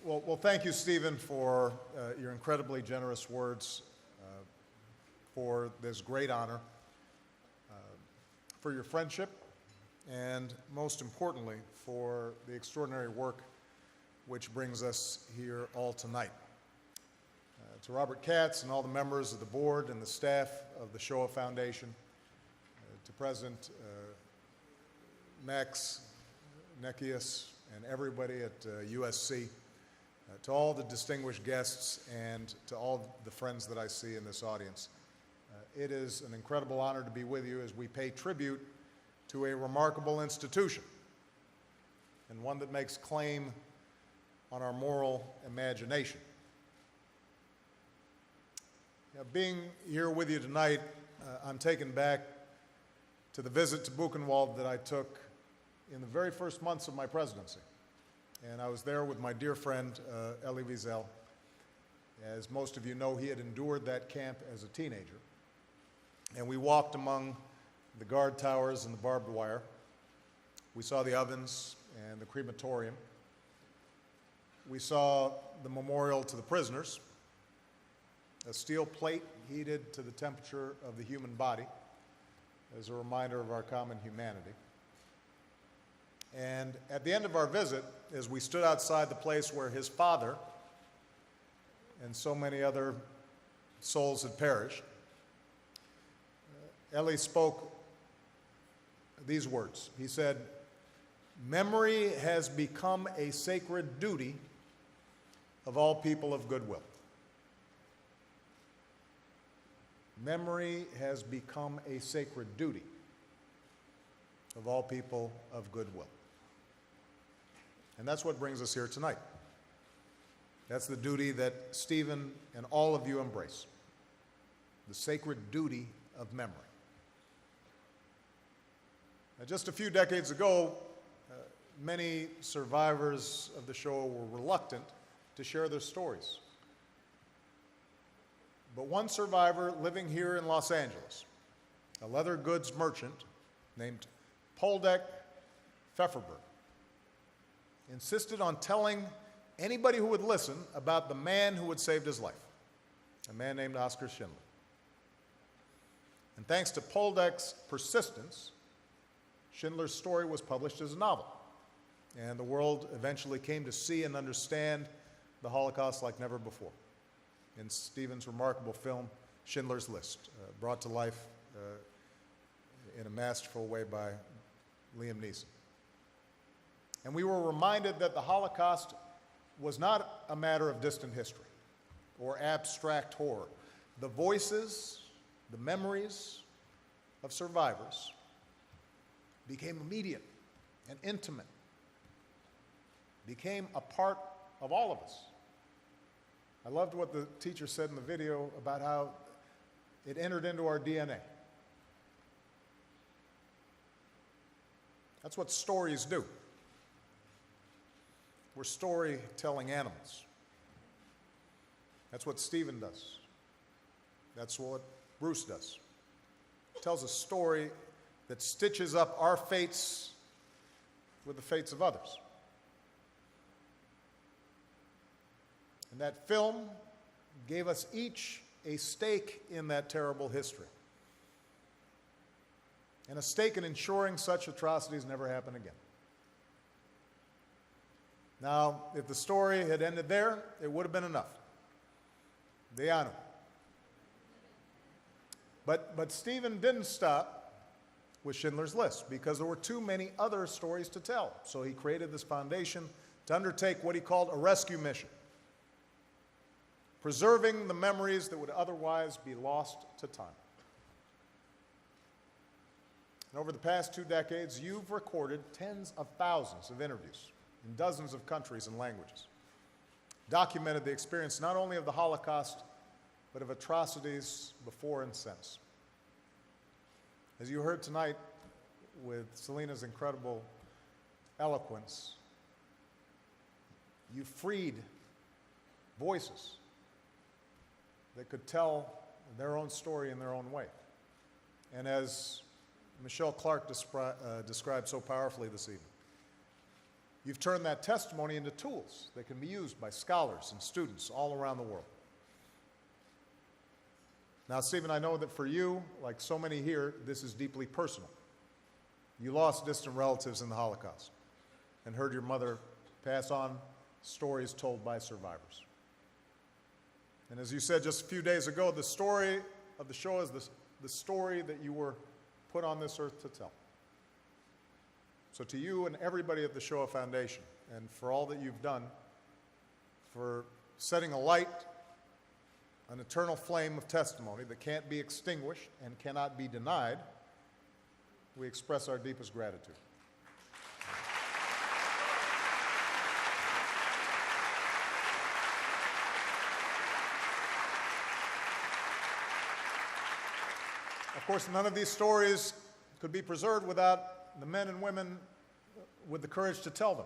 Well, thank you, Stephen, for your incredibly generous words, for this great honor, for your friendship, and most importantly, for the extraordinary work which brings us here all tonight. To Robert Katz and all the members of the board and the staff of the Shoah Foundation, to President Max Nekias and everybody at USC, to all the distinguished guests and to all the friends that I see in this audience. It is an incredible honor to be with you as we pay tribute to a remarkable institution and one that makes claim on our moral imagination. Being here with you tonight, I'm taken back to the visit to Buchenwald that I took in the very first months of my presidency. And I was there with my dear friend, Elie Wiesel. As most of you know, he had endured that camp as a teenager. And we walked among the guard towers and the barbed wire. We saw the ovens and the crematorium. We saw the memorial to the prisoners, a steel plate heated to the temperature of the human body as a reminder of our common humanity. And at the end of our visit, as we stood outside the place where his father and so many other souls had perished, Elie spoke these words. He said, "Memory has become a sacred duty of all people of goodwill." Memory has become a sacred duty of all people of goodwill. And that's what brings us here tonight. That's the duty that Stephen and all of you embrace, the sacred duty of memory. Now, just a few decades ago, many survivors of the Shoah were reluctant to share their stories. But one survivor living here in Los Angeles, a leather goods merchant named Poldek Pfefferberg, insisted on telling anybody who would listen about the man who had saved his life, a man named Oskar Schindler. And thanks to Poldek's persistence, Schindler's story was published as a novel, and the world eventually came to see and understand the Holocaust like never before in Stephen's remarkable film, Schindler's List, brought to life in a masterful way by Liam Neeson. And we were reminded that the Holocaust was not a matter of distant history or abstract horror. The voices, the memories of survivors became immediate and intimate, became a part of all of us. I loved what the teacher said in the video about how it entered into our DNA. That's what stories do. We're storytelling animals. That's what Stephen does. That's what Bruce does. He tells a story that stitches up our fates with the fates of others. And that film gave us each a stake in that terrible history, and a stake in ensuring such atrocities never happen again. Now, if the story had ended there, it would have been enough. Deanu. But Stephen didn't stop with Schindler's List because there were too many other stories to tell. So he created this foundation to undertake what he called a rescue mission, preserving the memories that would otherwise be lost to time. And over the past 2 decades, you've recorded tens of thousands of interviews in dozens of countries and languages, documented the experience not only of the Holocaust, but of atrocities before and since. As you heard tonight with Selena's incredible eloquence, you freed voices that could tell their own story in their own way. And as Michelle Clark described so powerfully this evening, You've turned that testimony into tools that can be used by scholars and students all around the world. Now, Stephen, I know that for you, like so many here, this is deeply personal. You lost distant relatives in the Holocaust and heard your mother pass on stories told by survivors. And as you said just a few days ago, the story of the Shoah is the story that you were put on this earth to tell. So to you and everybody at the Shoah Foundation, and for all that you've done, for setting a light, an eternal flame of testimony that can't be extinguished and cannot be denied, we express our deepest gratitude. Of course, none of these stories could be preserved without the men and women with the courage to tell them.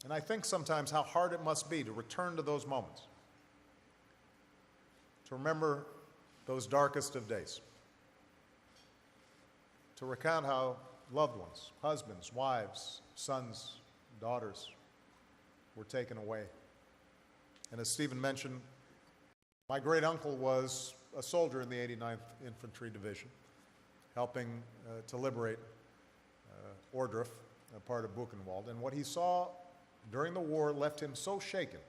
And I think sometimes how hard it must be to return to those moments, to remember those darkest of days, to recount how loved ones, husbands, wives, sons, daughters were taken away. And as Stephen mentioned, my great uncle was a soldier in the 89th Infantry Division, helping to liberate Ohrdruf, a part of Buchenwald. And what he saw during the war left him so shaken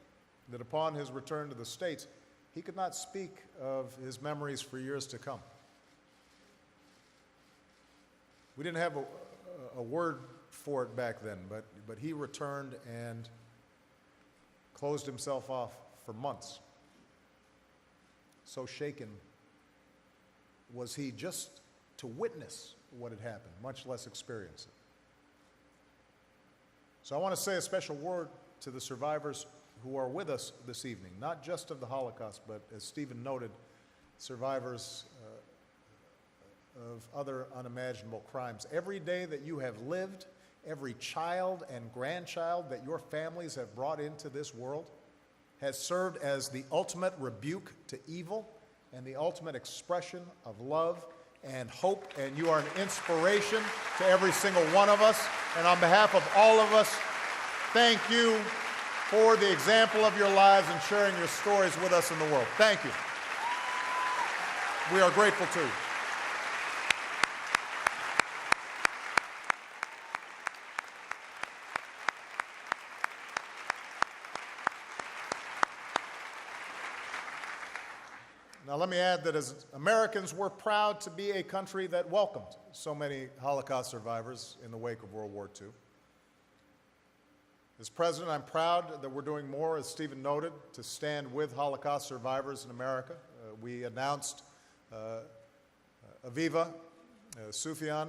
that upon his return to the States, he could not speak of his memories for years to come. We didn't have a word for it back then, but he returned and closed himself off for months. So shaken was he just to witness what had happened, much less experience it. So I want to say a special word to the survivors who are with us this evening, not just of the Holocaust, but as Stephen noted, survivors of other unimaginable crimes. Every day that you have lived, every child and grandchild that your families have brought into this world has served as the ultimate rebuke to evil and the ultimate expression of love and hope, and you are an inspiration to every single one of us. And on behalf of all of us, thank you for the example of your lives and sharing your stories with us in the world. Thank you. We are grateful to you. Now, let me add that as Americans, we're proud to be a country that welcomed so many Holocaust survivors in the wake of World War II. As president, I'm proud that we're doing more, as Stephen noted, to stand with Holocaust survivors in America. We announced Aviva Sufyan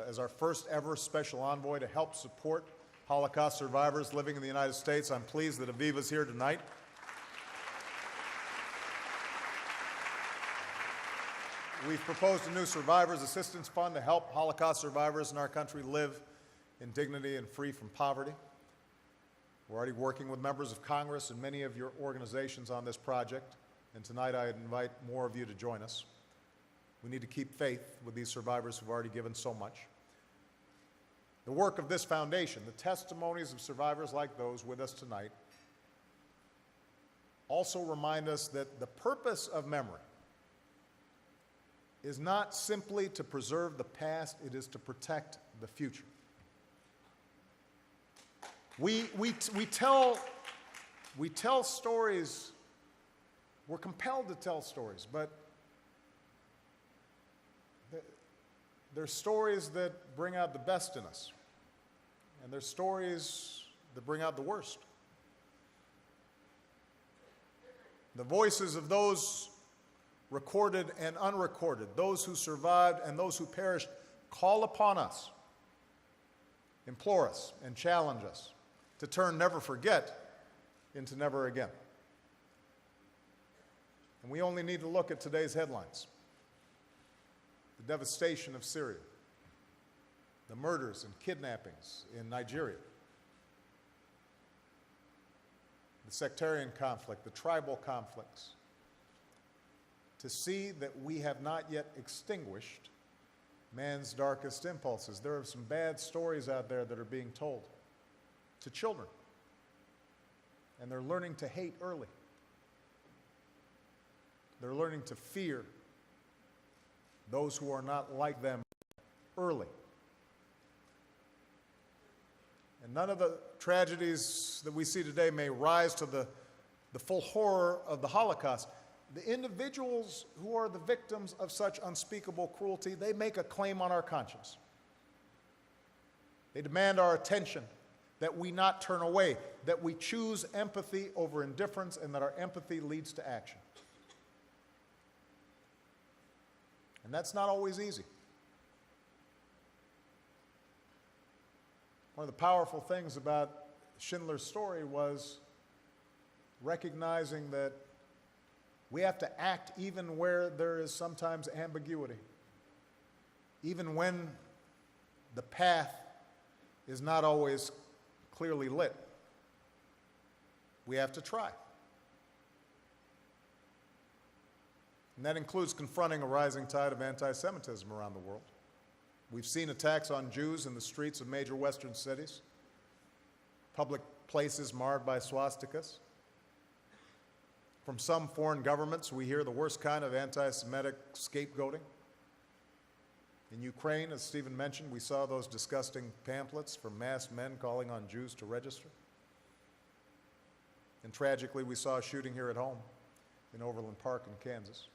as our first ever special envoy to help support Holocaust survivors living in the United States. I'm pleased that Aviva's here tonight. We've proposed a new Survivors Assistance Fund to help Holocaust survivors in our country live in dignity and free from poverty. We're already working with members of Congress and many of your organizations on this project, and tonight I invite more of you to join us. We need to keep faith with these survivors who've already given so much. The work of this foundation, the testimonies of survivors like those with us tonight, also remind us that the purpose of memory is not simply to preserve the past, it is to protect the future. We tell stories, we're compelled to tell stories, but they're stories that bring out the best in us, and they're stories that bring out the worst. The voices of those recorded and unrecorded, those who survived and those who perished, call upon us, implore us, and challenge us to turn never forget into never again. And we only need to look at today's headlines. The devastation of Syria, the murders and kidnappings in Nigeria, the sectarian conflict, the tribal conflicts, to see that we have not yet extinguished man's darkest impulses. There are some bad stories out there that are being told to children, and they're learning to hate early. They're learning to fear those who are not like them early. And none of the tragedies that we see today may rise to the full horror of the Holocaust. The individuals who are the victims of such unspeakable cruelty, they make a claim on our conscience. They demand our attention, that we not turn away, that we choose empathy over indifference, and that our empathy leads to action. And that's not always easy. One of the powerful things about Schindler's story was recognizing that we have to act even where there is sometimes ambiguity, even when the path is not always clearly lit. We have to try. And that includes confronting a rising tide of anti-Semitism around the world. We've seen attacks on Jews in the streets of major Western cities, public places marred by swastikas. From some foreign governments, we hear the worst kind of anti-Semitic scapegoating. In Ukraine, as Stephen mentioned, we saw those disgusting pamphlets from masked men calling on Jews to register. And tragically, we saw a shooting here at home in Overland Park in Kansas.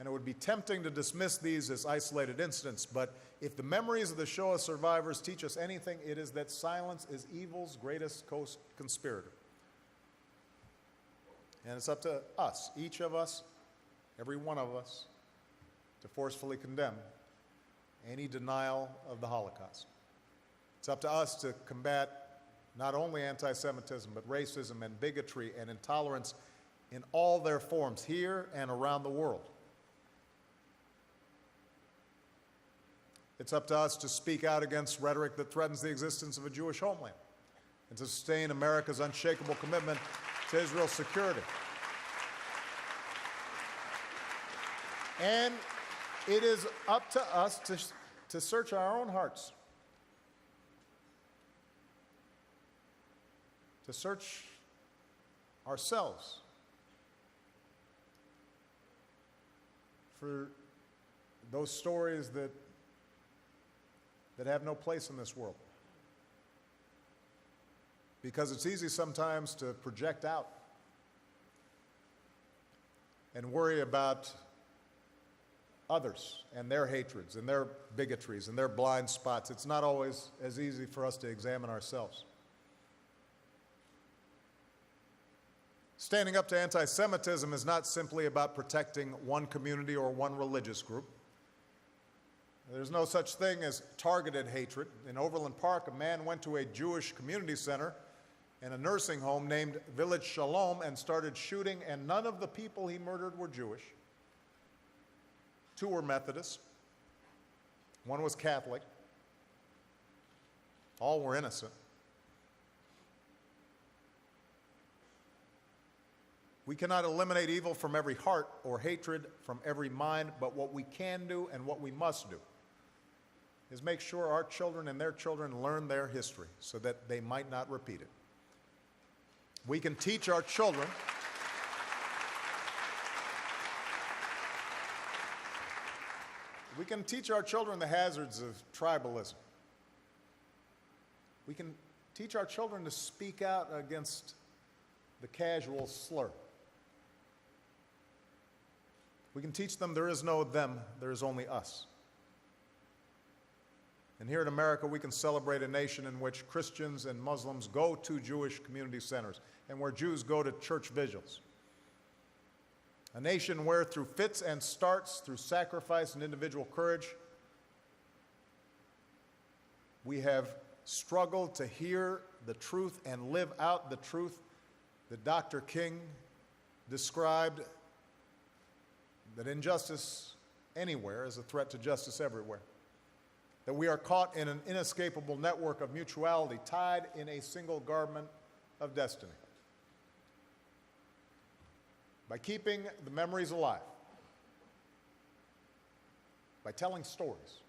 And it would be tempting to dismiss these as isolated incidents, but if the memories of the Shoah survivors teach us anything, it is that silence is evil's greatest conspirator. And it's up to us, each of us, every one of us, to forcefully condemn any denial of the Holocaust. It's up to us to combat not only anti-Semitism, but racism and bigotry and intolerance in all their forms, here and around the world. It's up to us to speak out against rhetoric that threatens the existence of a Jewish homeland and to sustain America's unshakable commitment to Israel's security. And it is up to us to search our own hearts, to search ourselves for those stories that have no place in this world. Because it's easy sometimes to project out and worry about others and their hatreds and their bigotries and their blind spots. It's not always as easy for us to examine ourselves. Standing up to anti-Semitism is not simply about protecting one community or one religious group. There's no such thing as targeted hatred. In Overland Park, a man went to a Jewish community center and a nursing home named Village Shalom and started shooting, and none of the people he murdered were Jewish. 2 were Methodist. 1 was Catholic. All were innocent. We cannot eliminate evil from every heart or hatred from every mind, but what we can do and what we must do is make sure our children and their children learn their history so that they might not repeat it. We can teach our children the hazards of tribalism. We can teach our children to speak out against the casual slur. We can teach them there is no them, there is only us. And here in America, we can celebrate a nation in which Christians and Muslims go to Jewish community centers and where Jews go to church vigils. A nation where through fits and starts, through sacrifice and individual courage, we have struggled to hear the truth and live out the truth that Dr. King described, that injustice anywhere is a threat to justice everywhere. That we are caught in an inescapable network of mutuality, tied in a single garment of destiny. By keeping the memories alive, by telling stories.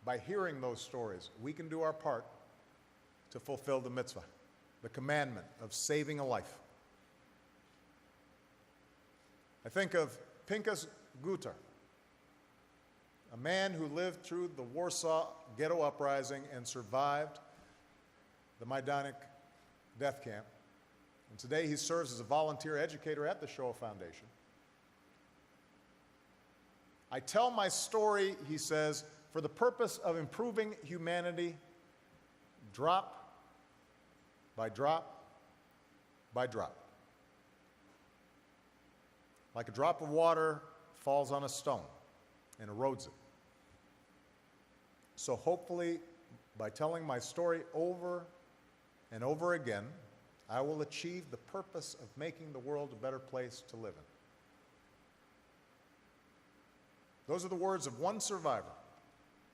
By hearing those stories, we can do our part to fulfill the mitzvah, the commandment of saving a life. I think of Pinchas Guter, a man who lived through the Warsaw Ghetto Uprising and survived the Majdanek death camp. And today he serves as a volunteer educator at the Shoah Foundation. I tell my story, he says, for the purpose of improving humanity, drop by drop by drop. Like a drop of water falls on a stone and erodes it. So hopefully, by telling my story over and over again, I will achieve the purpose of making the world a better place to live in. Those are the words of one survivor,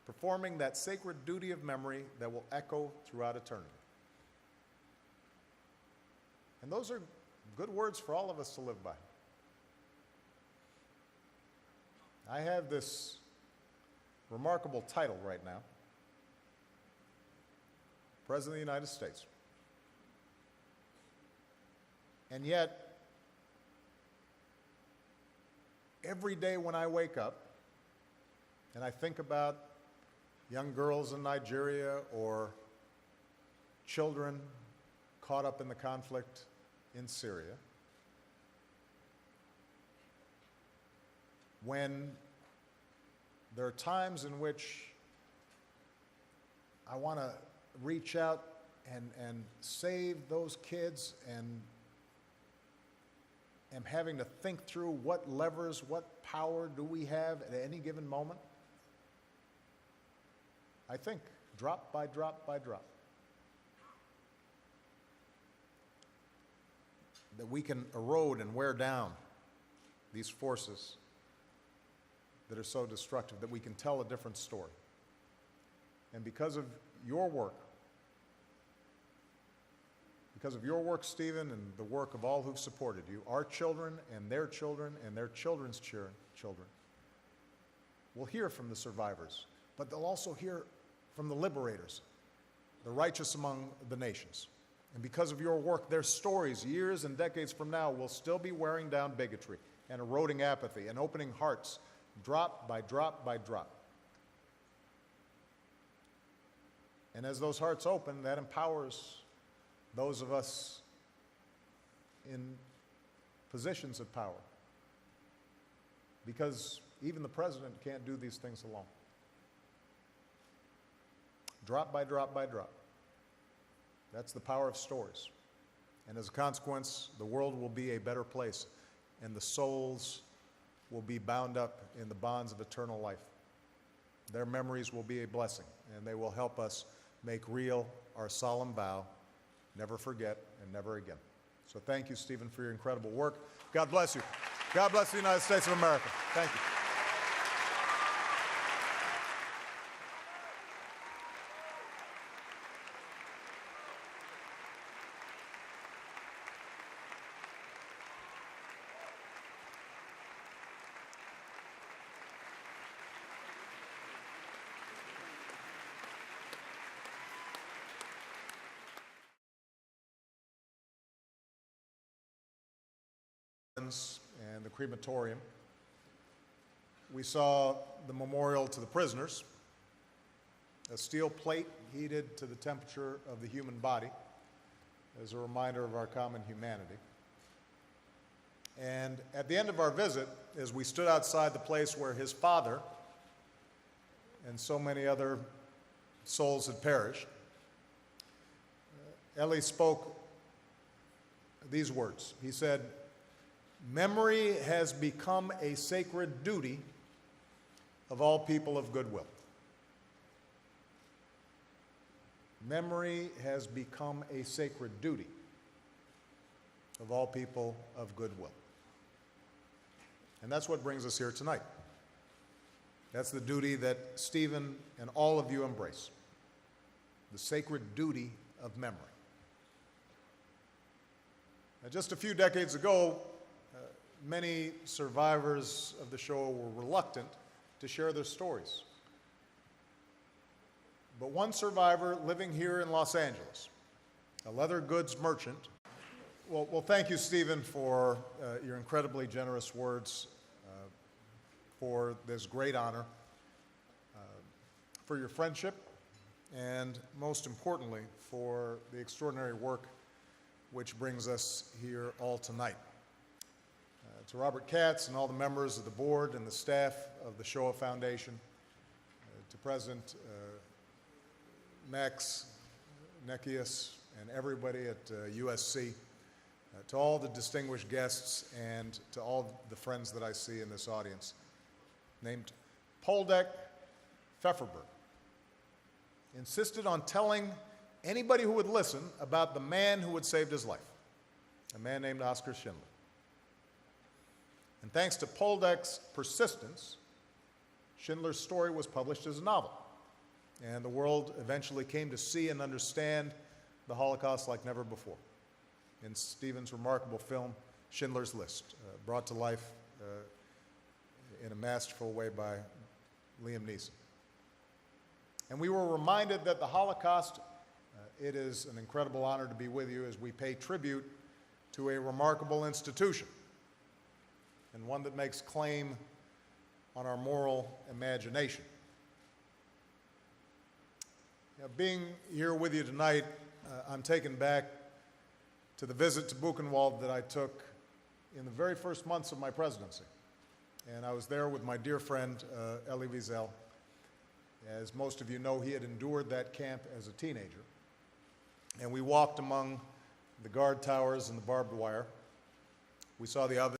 performing that sacred duty of memory that will echo throughout eternity. And those are good words for all of us to live by. I have this remarkable title right now, President of the United States. And yet, every day when I wake up and I think about young girls in Nigeria or children caught up in the conflict in Syria, when there are times in which I want to reach out and save those kids and am having to think through what levers, what power do we have at any given moment, I think drop by drop by drop that we can erode and wear down these forces that are so destructive, that we can tell a different story. And because of your work, Stephen, and the work of all who've supported you, our children and their children's children will hear from the survivors, but they'll also hear from the liberators, the righteous among the nations. And because of your work, their stories, years and decades from now, will still be wearing down bigotry and eroding apathy and opening hearts drop by drop by drop. And as those hearts open, that empowers those of us in positions of power. Because even the president can't do these things alone. Drop by drop by drop. That's the power of stories. And as a consequence, the world will be a better place, and the souls will be bound up in the bonds of eternal life. Their memories will be a blessing, and they will help us make real our solemn vow, never forget and never again. So thank you, Stephen, for your incredible work. God bless you. God bless the United States of America. Thank you. And the crematorium. We saw the memorial to the prisoners, a steel plate heated to the temperature of the human body as a reminder of our common humanity. And at the end of our visit, as we stood outside the place where his father and so many other souls had perished, Eli spoke these words. He said, "Memory has become a sacred duty of all people of goodwill." Memory has become a sacred duty of all people of goodwill. And that's what brings us here tonight. That's the duty that Stephen and all of you embrace, the sacred duty of memory. Now, just a few decades ago, many survivors of the Shoah were reluctant to share their stories. But one survivor living here in Los Angeles, a leather goods merchant. Well, thank you, Stephen, for your incredibly generous words, for this great honor, for your friendship, and most importantly, for the extraordinary work which brings us here all tonight. To Robert Katz and all the members of the board and the staff of the Shoah Foundation, to President Max Nekias and everybody at USC, to all the distinguished guests and to all the friends that I see in this audience, named Poldek Pfefferberg, insisted on telling anybody who would listen about the man who had saved his life, a man named Oskar Schindler. And thanks to Poldek's persistence, Schindler's story was published as a novel, and the world eventually came to see and understand the Holocaust like never before in Stephen's remarkable film, Schindler's List, brought to life in a masterful way by Liam Neeson. And we were reminded that the Holocaust, it is an incredible honor to be with you as we pay tribute to a remarkable institution and one that makes claim on our moral imagination. Being here with you tonight, I'm taken back to the visit to Buchenwald that I took in the very first months of my presidency. And I was there with my dear friend, Elie Wiesel. As most of you know, he had endured that camp as a teenager. And we walked among the guard towers and the barbed wire. We saw the ovens.